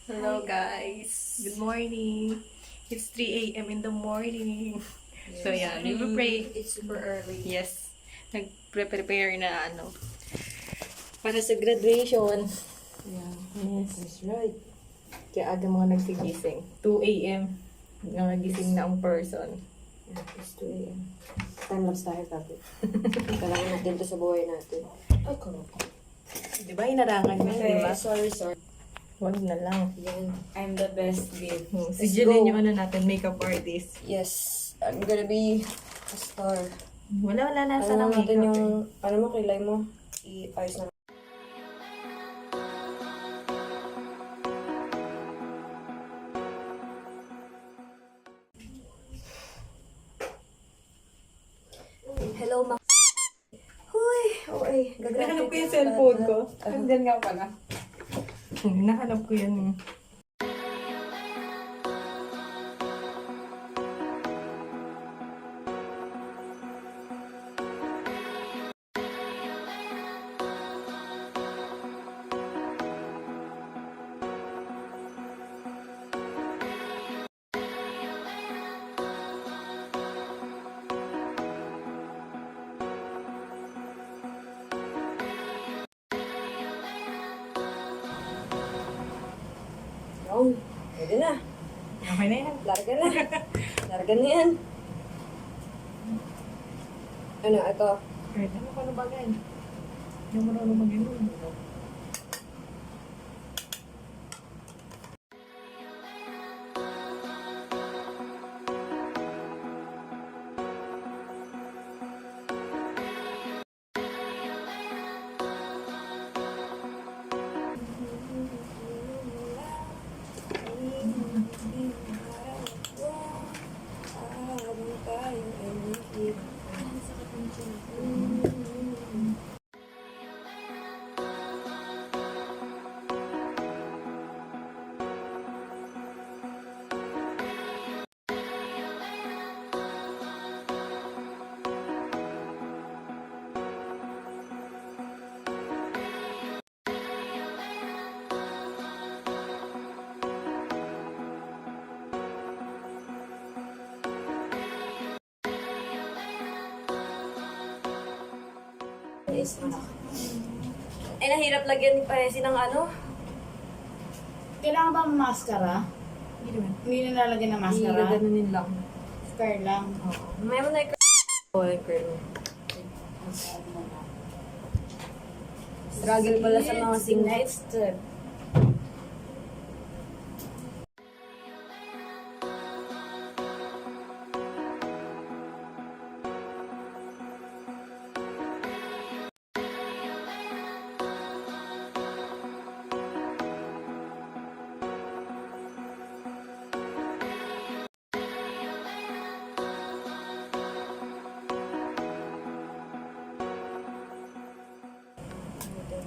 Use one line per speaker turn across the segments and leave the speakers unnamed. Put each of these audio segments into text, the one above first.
Hello guys! Good morning! It's 3 a.m. in the morning.
Yes.
So yeah, we will pray.
It's super early.
Yes. Nag-prepare na para sa graduation.
Yeah.
Yes.
That's right.
Kaya aga mga nagsigising. 2 a.m. Nagising na ang person.
Yeah, it's 2 a.m. Time-lapse tayo tapos. Kailangan natin to sa buhay natin. Ay, correct.
Di ba? Inarangan mo, di ba?
Sorry.
Wag na lang.
Yan.
I'm the best babe.
Si
Let's
Jeline
go.
yung ano natin, makeup artist.
Yes. I'm gonna be a star.
Wala na sa
Ano natin
makeup.
yung, ano mo, kilay mo? I-ayos na. Hello, ma. Huy! Okay.
Nahanap ko yung cellphone ko. Andyan nga pala. Nahanap ko yan.
Oh, pwede na.
Okay na yan.
Larga na. Larga na yan. Ano, ito.
Kahit ano pa nabagan. Hindi mo marunong mag-inom.
Is, ano? Ay, nahirap lagyan ni Pahesi ng ano?
Kailangan ba maskara?
Hindi naman.
Hindi na lalagyan ng maskara?
Gaganunin lang.
Scar lang.
May mo na struggle pala sa mga singles.
Next step.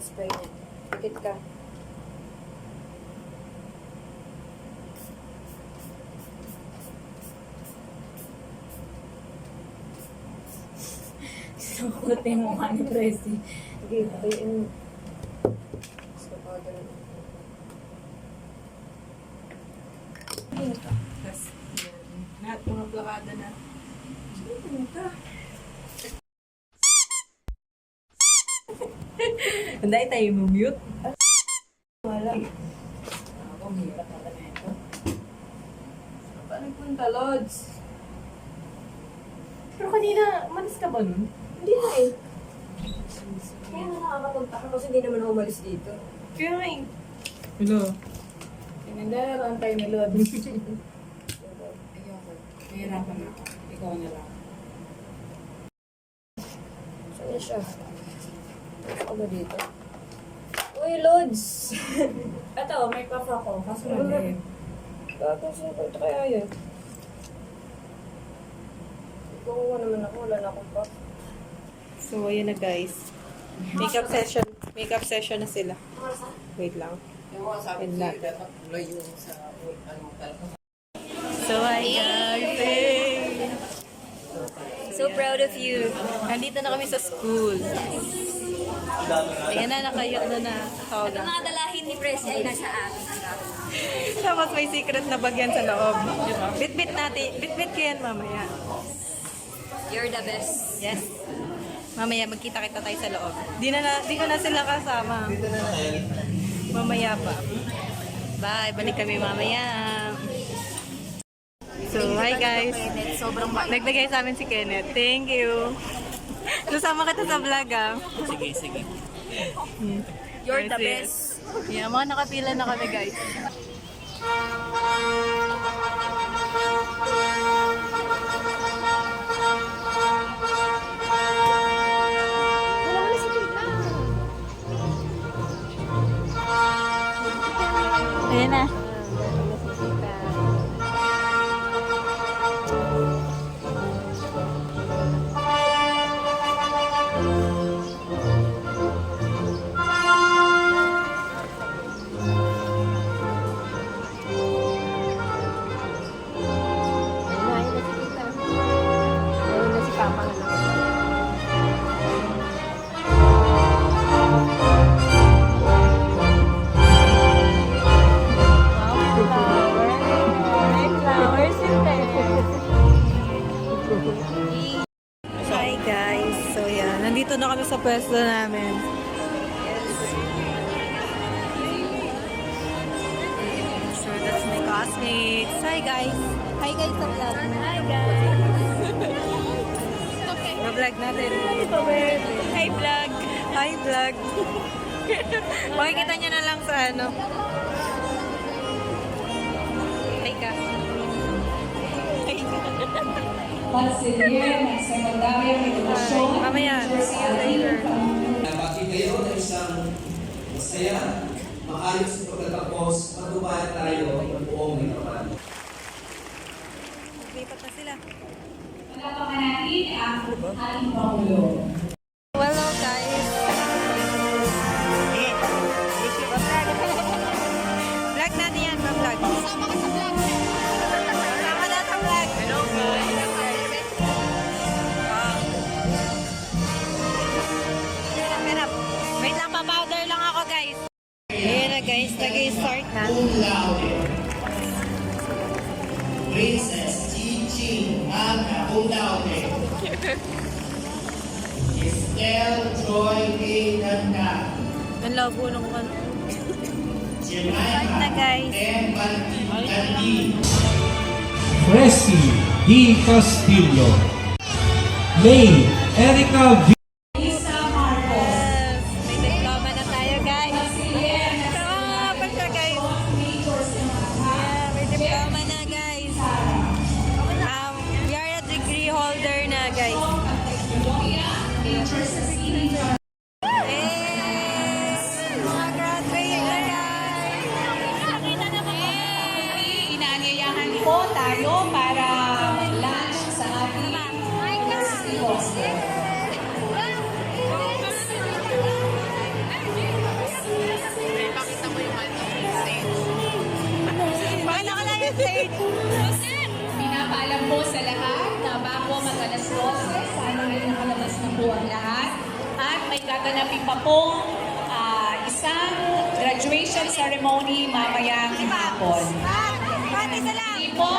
Spray na. Pikit ka.
Sukutin mo nga ni Presi.
Sige, patayin mo. Gusto ko ganun.
Tapos, lahat mga plakada na. Hindi tayo mute.
Wala.
Ang hirap na na ito.
Paano punta, Lods? Pero kanina, umalis ka ba nun?
Hindi na eh. Kaya nga nakakapagtaka kasi hindi naman ako umalis dito.
Kaya nga eh. Hello.
Pinagdalaroan tayo ni Lord.
Ayoko.
Nahirapan na ako. Ikaw na lang.
Saan siya? Ako ba dito? Uy, Lods!
Ito, may puff ako. Kaso mali.
Bakit sino ko ito kaya yun? Kukuha naman ako, wala na akong pa.
So, ayan na guys. Makeup session. Makeup session na sila. Wait lang. And na. So, hi guys! Hey!
So proud of you.
Nandito na kami sa school. Ayan na, nakayak na na.
Ang mga dalahin ni Presi ay nasa akin.
Tapos may secret na bagyan sa loob. Bit-bit natin. Bit-bit ko yan mamaya.
You're the best.
Yes. Mamaya magkita-kita tayo sa loob. Di ko na sila kasama. Mamaya pa. Bye. Balik kami mamaya. So, hi guys.
Sobrang bait.
Nagbigay sa amin si Kenneth. Thank you. Susama kita sa vlog ah.
Sige.
You're the
Yes, yes.
best.
Yeah, mga nakapila na kami guys. Ayan na. Hi guys. So yeah, nandito na kami sa pwesto namin. So that's my classmates. Hi guys. Hi guys sa vlog. Hi guys. Na-vlog natin. Hi vlog. Hi vlog. Makikita nyo na lang sa ano. Hi ka. Hi ka.
Pansilier ng sekundaryang edukasyon.
Mamaya. See you later.
Nabati kayo na isang masaya, maayos na pagkatapos, matupad tayo ng buong hinapan.
Lipat na sila.
Palapakan natin ang ating Pangulo.
Hello guys. Vlog natin yan, ma-vlog. Sama ka sa vlog. Sama na sa vlog. Hello guys. Hirap. Wait lang, pa-powder lang ako guys. Ayan na guys, nag-start na.
Princess Chi-Ching Magna Cum Laude. Estelle Joy A. Ganda.
Ang labo nung ano.
Jemima
na, guys.
M. Gandhi.
Presi D. Castillo. May Erica V.
Lisa Marcos.
Yes, may diploma na tayo guys. Tama pa siya guys. Yeah, may diploma na guys. We are a degree holder na guys. Mga graduate na guys.
Inaanyayahan po tayo para lunch sa ating university hostel.
Bakit nakala yung stage?
Pinapaalam po sa lahat na bago mag-alas 12, sana ay nakalabas na po ang lahat. At may gaganapin pa pong isang graduation ceremony mamayang hapon.
Pati sa lang.
Hindi po,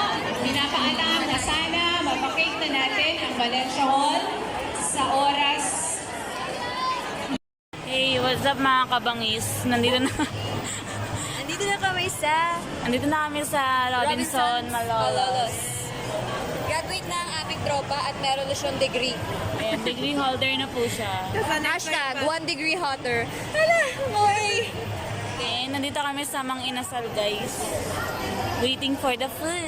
pinapaalam na sana mapakake na natin ang Valencia Hall sa oras.
Hey, what's up mga kabangis? Nandito na kami sa Robinson Malolos.
Graduate na ang aming tropa at meron na siyang degree.
Ayan, degree holder na po siya.
Hashtag 1 degree hotter. Hala, boy!
Okay, nandito kami sa Mang Inasal guys. Waiting for the food.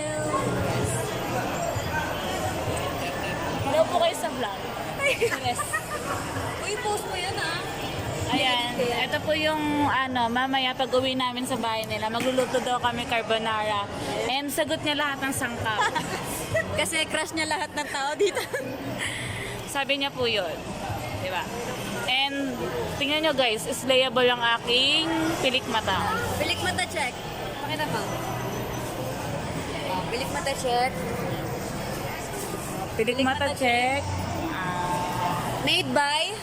Hello po kayo sa vlog. Yes.
Uy, post mo yan ah.
Ayan, ito po yung mamaya pag uwi namin sa bahay nila, magluluto daw kami carbonara. And sagot niya lahat ng sangkap.
Kasi crush niya lahat ng tao dito.
Sabi niya po yun. Diba? And tingnan nyo guys, slayable ang aking pilik mata.
Pilik mata check. Pakita mo. Pilik mata check.
Pilik mata check.
Made by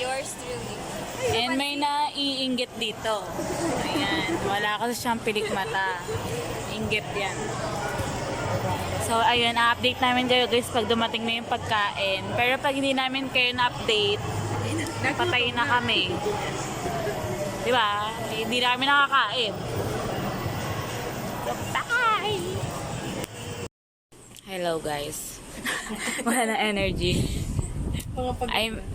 yours truly.
And may naiinggit dito. Ayan. Wala kasi siyang pilik mata. Inggit yan. So, ayun, update namin kayo guys pag dumating na yung pagkain. Pero pag hindi namin kayo na-update, patayin na kami. Diba? Hindi na kami nakakain. So, bye! Hello guys. Wala na energy.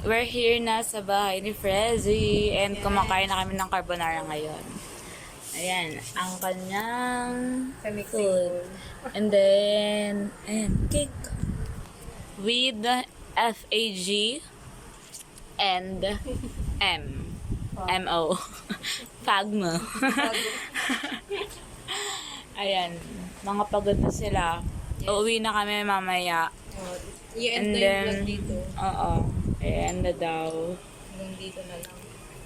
We're here na sa bahay ni Frezzy and kumakain na kami ng carbonara ngayon. Ayan, ang kanyang food. And then, ayan, cake. With FAG and MO. Fagmo. Ayan, mga pagod na sila. Uuwi na kami mamaya. And then, oo. Ayan na daw.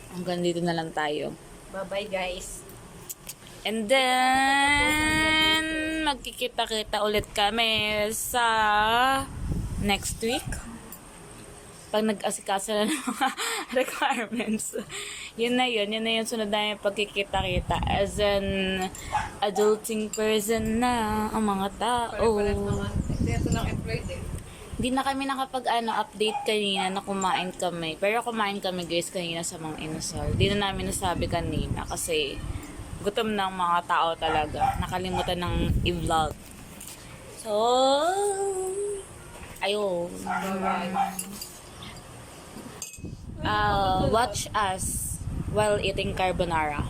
Hanggang dito na lang tayo.
Bye-bye, guys.
And then, magkikita-kita ulit kami sa next week. Pag nag-asikaso na ng mga requirements. Yun na yung sunod na yung pagkikita-kita. As an adulting person na ang mga tao. Hindi na kami nakapag-update kanina na kumain kami. Pero kumain kami guys kanina sa mga inasal. Hindi na namin nasabi kanina kasi gutom ng mga tao talaga. Nakalimutan ng i-vlog. So, ayun. Watch us while eating carbonara.